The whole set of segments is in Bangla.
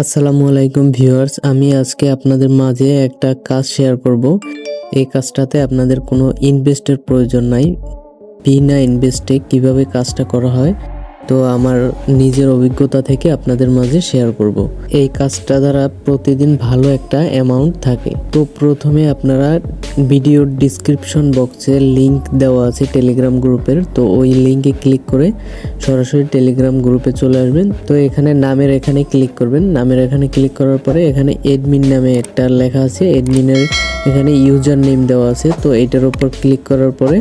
আসসালামু আলাইকুম ভিউয়ার্স, আমি আজকে আপনাদের মাঝে একটা কাজ শেয়ার করব। এই কাজটাতে আপনাদের কোনো ইনভেস্টের প্রয়োজন নাই। বিনা ইনভেস্টে কিভাবে কাজটা করা হয়, তো আমার নিজের অভিজ্ঞতা থেকে আপনাদের মাঝে শেয়ার করব। এই কাজটা দ্বারা প্রতিদিন ভালো একটা অ্যামাউন্ট থাকে। তো প্রথমে আপনারা ভিডিওর ডিসক্রিপশন বক্সে লিংক দেওয়া আছে টেলিগ্রাম গ্রুপের, তো ওই লিঙ্কে ক্লিক করে সরাসরি টেলিগ্রাম গ্রুপে চলে আসবেন। তো এখানে নামের এখানে ক্লিক করবেন। নামের এখানে ক্লিক করার পরে এখানে এডমিন নামে একটা লেখা আছে, এডমিনের এখানে ইউজার নেম দেওয়া আছে। তো এটার উপর ক্লিক করার পরে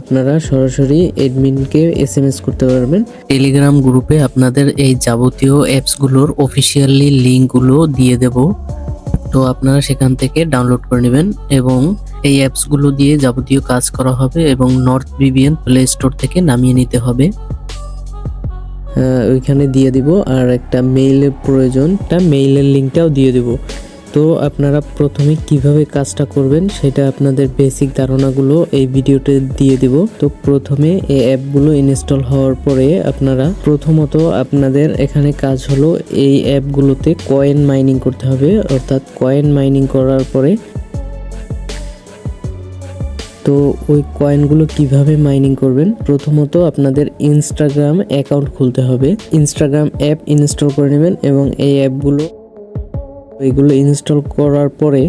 আপনারা সরাসরি এডমিনকে এসএমএস করতে পারবেন। টেলিগ্রাম গ্রুপে আপনাদের এই যাবতীয় অ্যাপসগুলোর অফিসিয়ালি লিঙ্কগুলো দিয়ে দেব, তো আপনারা সেখান থেকে ডাউনলোড করে নেবেন এবং এই অ্যাপসগুলো দিয়ে যাবতীয় কাজ করা হবে এবং নর্থ ভিপিএন প্লে স্টোর থেকে নামিয়ে নিতে হবে। ওইখানে দিয়ে দিব। আর একটা মেইলের প্রয়োজন, মেইলের লিঙ্কটাও দিয়ে দিব। তো আপনারা প্রথমে কিভাবে কাজটা করবেন সেটা আপনাদের বেসিক ধারণাগুলো এই ভিডিওতে দিয়ে দিব। তো প্রথমে এই অ্যাপগুলো ইনস্টল হওয়ার পরে আপনারা প্রথমত আপনাদের এখানে কাজ হলো এই অ্যাপগুলোতে কয়েন মাইনিং করতে হবে। অর্থাৎ কয়েন মাইনিং করার পরে তো ওই কয়েনগুলো কিভাবে মাইনিং করবেন, প্রথমত আপনাদের ইনস্টাগ্রাম অ্যাকাউন্ট খুলতে হবে। ইনস্টাগ্রাম অ্যাপ ইনস্টল করে নেবেন এবং এই অ্যাপগুলো এইগুলো ইনস্টল করার পরে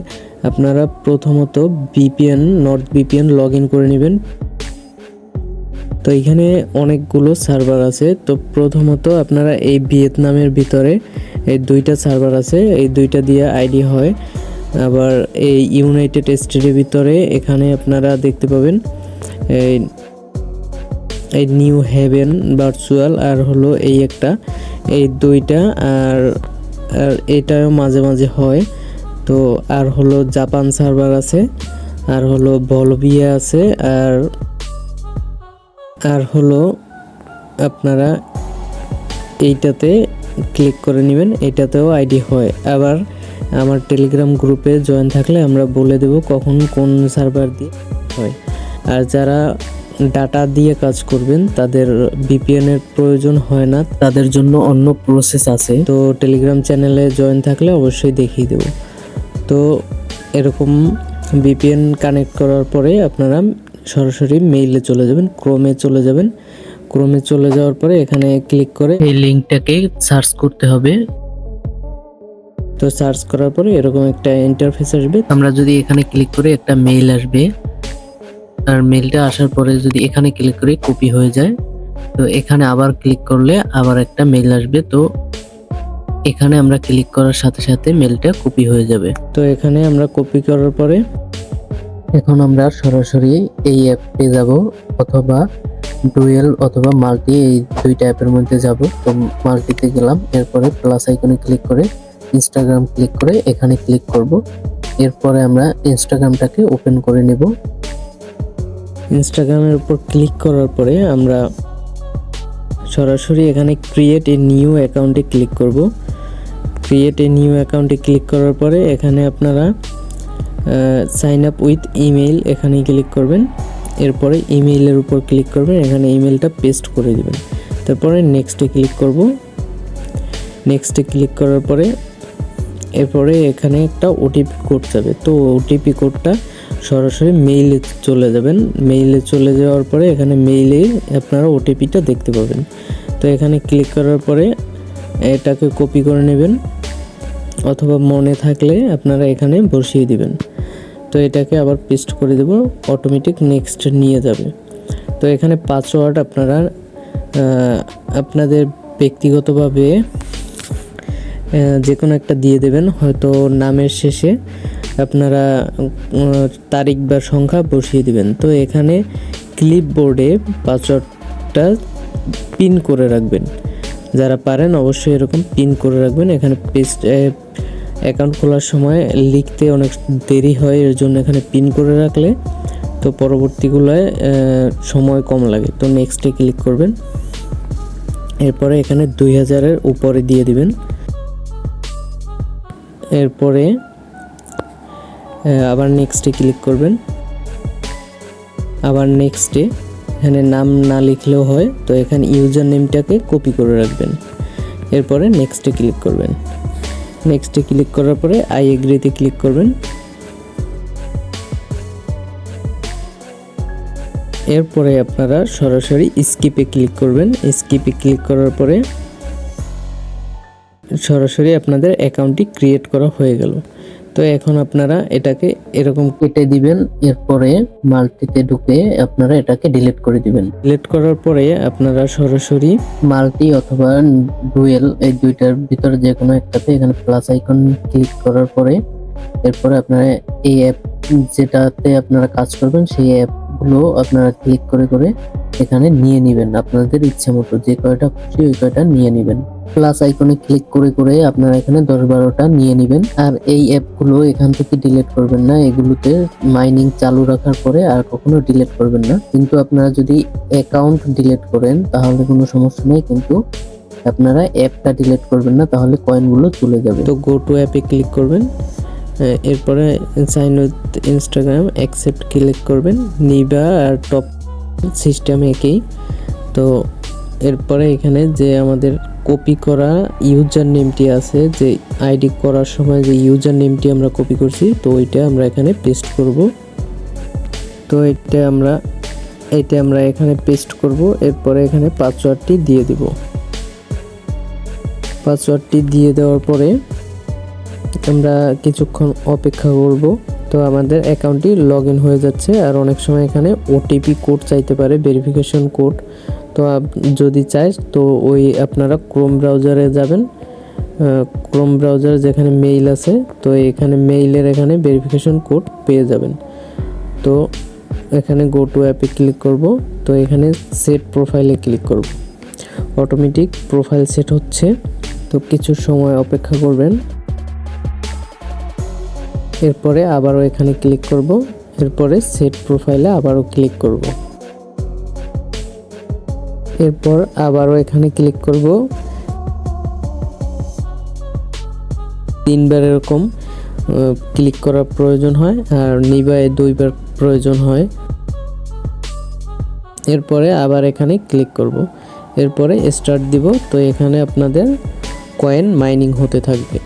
আপনারা প্রথমত নর্থ ভিপিএন লগ ইন করে নেবেন। তো এখানে অনেকগুলো সার্ভার আছে। তো প্রথমত আপনারা এই ভিয়েতনামের ভিতরে এই দুইটা সার্ভার আছে, এই দুইটা দিয়ে আইডি হয়। আবার এই ইউনাইটেড স্টেটের ভিতরে এখানে আপনারা দেখতে পাবেন এই নিউ হেভেন ভার্চুয়াল আর হলো এই একটা, এই দুইটা। আর এটাও মাঝে মাঝে হয়। তো আর হলো জাপান সার্ভার আছে, আর হলো বলভিয়া আছে, আর হলো আপনারা এইটাতে ক্লিক করে নেবেন, এটাতেও আইডি হয়। আবার আমার টেলিগ্রাম গ্রুপে জয়েন থাকলে আমরা বলে দেব কখন কোন সার্ভার দিয়ে হয়। আর যারা ডাটা দিয়ে কাজ করবেন তাদের ভিপিএনের প্রয়োজন হয় না, তাদের জন্য অন্য প্রসেস আছে। তো টেলিগ্রাম চ্যানেলে জয়েন থাকলে অবশ্যই দেখিয়ে দেব। তো এরকম ভিপিএন কানেক্ট করার পরে আপনারা সরাসরি মেইলে চলে যাবেন, ক্রোমে চলে যাবেন। ক্রোমে চলে যাওয়ার পরে এখানে ক্লিক করে এই লিঙ্কটাকে সার্চ করতে হবে। তো সার্চ করার পরে এরকম একটা ইন্টারফেস আসবে। আমরা যদি এখানে ক্লিক করে একটা মেইল আসবে, আর মেইলটা আসার পরে যদি এখানে ক্লিক করে কপি হয়ে যায়, তো এখানে আবার ক্লিক করলে আবার একটা মেইল আসবে। তো এখানে আমরা ক্লিক করার সাথে সাথে মেইলটা কপি হয়ে যাবে। তো এখানে আমরা কপি করার পরে এখন আমরা সরাসরি এই অ্যাপে যাব, অথবা ডুয়েল অথবা মাল্টি, এই দুইটা অ্যাপের মধ্যে যাব। তো মাল্টিতে গেলাম, এরপরে প্লাস আইকনে ক্লিক করে ইনস্টাগ্রাম ক্লিক করে এখানে ক্লিক করব। এরপরে আমরা ইনস্টাগ্রামটাকে ওপেন করে নেব। ইনস্টাগ্রামের উপর ক্লিক করার পরে আমরা সরাসরি এখানে ক্রিয়েট এ নিউ অ্যাকাউন্টে ক্লিক করব। ক্রিয়েট এ নিউ অ্যাকাউন্টে ক্লিক করার পরে এখানে আপনারা সাইন আপ উইথ ইমেইল এখানে ক্লিক করবেন। এরপরে ইমেইলের উপর ক্লিক করবেন, এখানে ইমেইলটা পেস্ট করে দিবেন। তারপরে নেক্সটে ক্লিক করব। নেক্সটে ক্লিক করার পরে এরপরে এখানে একটা ওটিপি কোড যাবে। তো ওটিপি কোডটা সরাসরি মেইলে চলে যাবেন। মেইলে চলে যাওয়ার পরে এখানে মেইলে আপনারা ওটিপিটা দেখতে পাবেন। তো এখানে ক্লিক করার পরে এটাকে কপি করে নেবেন, অথবা মনে থাকলে আপনারা এখানে বসিয়ে দিবেন। তো এটাকে আবার পেস্ট করে দেব, অটোমেটিক নেক্সট নিয়ে যাবে। তো এখানে পাসওয়ার্ড আপনারা আপনাদের ব্যক্তিগতভাবে যে কোনো একটা দিয়ে দেবেন, হয়তো নামের শেষে আপনারা তারিখ বা সংখ্যা বসিয়ে দিবেন। তো এখানে ক্লিপবোর্ডে পাসওয়ার্ডটা পিন করে রাখবেন, যারা পারেন অবশ্যই এরকম পিন করে রাখবেন। এখানে পেস্ট অ্যাকাউন্ট খোলার সময় লিখতে অনেক দেরি হয়, এর জন্য এখানে পিন করে রাখলে তো পরবর্তীগুলোয় সময় কম লাগে। তো নেক্সটে ক্লিক করবেন, এরপরে এখানে 2000-এর উপরে দিয়ে দিবেন। এরপরে আবার নেক্সটে ক্লিক করবেন। আবার নেক্সটে এখানে নাম না লিখলেও হয়, তো এখানে ইউজার নেমটাকে কপি করে রাখবেন। এরপরে নেক্সটে ক্লিক করবেন। নেক্সটে ক্লিক করার পরে আই এগ্রিতে ক্লিক করবেন। এরপরে আপনারা সরাসরি স্কিপে ক্লিক করবেন। স্কিপে ক্লিক করার পরে সরাসরি আপনাদের অ্যাকাউন্টটি ক্রিয়েট করা হয়ে গেল। তো এখন আপনারা এটাকে এরকম কেটে দিবেন। এরপরে মাল্টিতে ঢুকে আপনারা এটাকে ডিলিট করে দিবেন। ডিলিট করার পরে আপনারা সরাসরি মাল্টি অথবা ডুয়েল এই দুইটার ভিতরে যে কোনো একটাতে এখানে প্লাস আইকন ক্লিক করার পরে এরপরে আপনারা এই অ্যাপ যেটাতে আপনারা কাজ করবেন সেই অ্যাপগুলো আপনারা ক্লিক করে করে এখানে নিয়ে নেবেন। আপনাদের ইচ্ছে মতো যে কয়টা খুশি ওই কয়টা নিয়ে নেবেন। প্লাস আইকনে ক্লিক করে করে আপনারা এখানে 10-12টা নিয়ে নেবেন। আর এই অ্যাপগুলো এখান থেকে ডিলিট করবেন না, এগুলোতে মাইনিং চালু রাখার পরে আর কখনো ডিলিট করবেন না। কিন্তু আপনারা যদি অ্যাকাউন্ট ডিলিট করেন তাহলে কোনো সমস্যা নেই, কিন্তু আপনারা অ্যাপটা ডিলিট করবেন না, তাহলে কয়েনগুলো চলে যাবে। তো গো টু অ্যাপে ক্লিক করবেন। এরপরে sign with Instagram accept click করবেন। নিবা আর টপ সিস্টেম একই। তো এরপরে এখানে যে আমাদের কপি করা ইউজার নেমটি আছে, যে আইডি করার সময় যে ইউজার নেমটি আমরা কপি করছি, তো ওইটা আমরা এখানে পেস্ট করব। তো এটা আমরা এখানে পেস্ট করব। এরপরে এখানে পাসওয়ার্ডটি দিয়ে দিব। পাসওয়ার্ডটি দিয়ে দেওয়ার পরে আমরা কিছুক্ষণ অপেক্ষা করব। তো আমাদের অ্যাকাউন্টটি লগ ইন হয়ে যাচ্ছে। আর অনেক সময় এখানে ওটিপি কোড চাইতে পারে, ভেরিফিকেশন কোড। তো যদি চাই তো ওই আপনারা ক্রোম ব্রাউজারে যাবেন। ক্রোম ব্রাউজারে যেখানে মেইল আছে, তো এখানে মেইলের এখানে ভেরিফিকেশন কোড পেয়ে যাবেন। তো এখানে গো টু অ্যাপে ক্লিক করব। তো এখানে সেট প্রোফাইলে ক্লিক করব। অটোমেটিক প্রোফাইল সেট হচ্ছে। তো কিছু সময় অপেক্ষা করবেন। এরপরে আবারও এখানে ক্লিক করব। এরপরে সেট প্রোফাইলে আবারও ক্লিক করব। এরপর আবারও এখানে ক্লিক করব। 3বার এরকম ক্লিক করার প্রয়োজন হয়, আর নিবায় 2বার প্রয়োজন হয়। এরপরে আবার এখানে ক্লিক করব। এরপরে স্টার্ট দিব। তো এখানে আপনাদের কয়েন মাইনিং হতে থাকবে।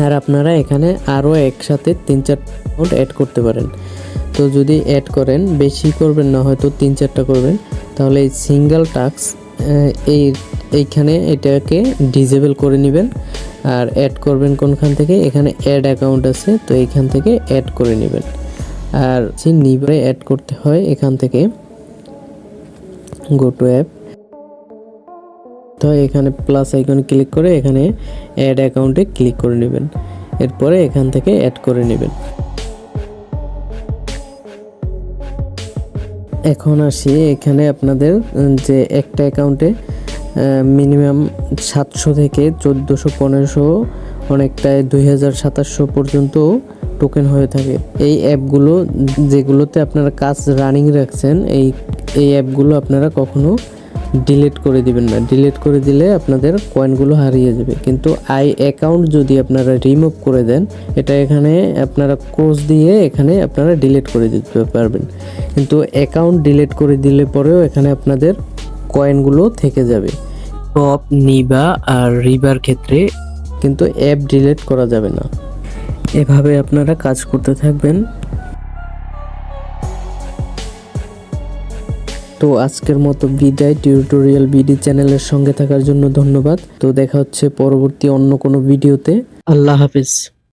আর আপনারা এখানে আরও একসাথে 3-4 অ্যাকাউন্ট অ্যাড করতে পারেন। তো যদি অ্যাড করেন, বেশি করবেন না, হয়তো 3-4টা করবেন, তাহলে এই সিঙ্গেল টাস্ক এইখানে এটাকে ডিসেবল করে নেবেন। আর অ্যাড করবেন কোনখান থেকে, এখানে অ্যাড অ্যাকাউন্ট আছে, তো এইখান থেকে অ্যাড করে নেবেন। আর যে নিবারে অ্যাড করতে হয় এখান থেকে গো টু অ্যাপ। তো এখানে প্লাস আইকন ক্লিক করে এখানে অ্যাড অ্যাকাউন্টে ক্লিক করে নেবেন। এরপরে এখান থেকে অ্যাড করে নেবেন। এখন আসি এখানে আপনাদের যে একটা অ্যাকাউন্টে মিনিমাম 700 থেকে 1400-1500, অনেকটায় 2700 পর্যন্ত টোকেন হয়ে থাকে। এই অ্যাপগুলো যেগুলোতে আপনারা কাজ রানিং রাখছেন, এই অ্যাপগুলো আপনারা কখনো ডিলিট করে দিবেন না। ডিলিট করে দিলে আপনাদের কয়েনগুলো হারিয়ে যাবে। কিন্তু অ্যাকাউন্ট যদি আপনারা রিমুভ করে দেন, এটা এখানে আপনারা ক্রস দিয়ে এখানে আপনারা ডিলিট করে দিতে পারবেন। কিন্তু অ্যাকাউন্ট ডিলিট করে দিলে পরেও এখানে আপনাদের কয়েনগুলো থেকে যাবে। টপ, নিবা আর রিবার ক্ষেত্রে কিন্তু অ্যাপ ডিলিট করা যাবে না। এভাবে আপনারা কাজ করতে থাকবেন। তো আজকের মতো বিদায়। টিউটোরিয়াল বিডি চ্যানেলের সঙ্গে থাকার জন্য ধন্যবাদ। তো দেখা হচ্ছে পরবর্তী অন্য কোনো ভিডিওতে। আল্লাহ হাফিজ।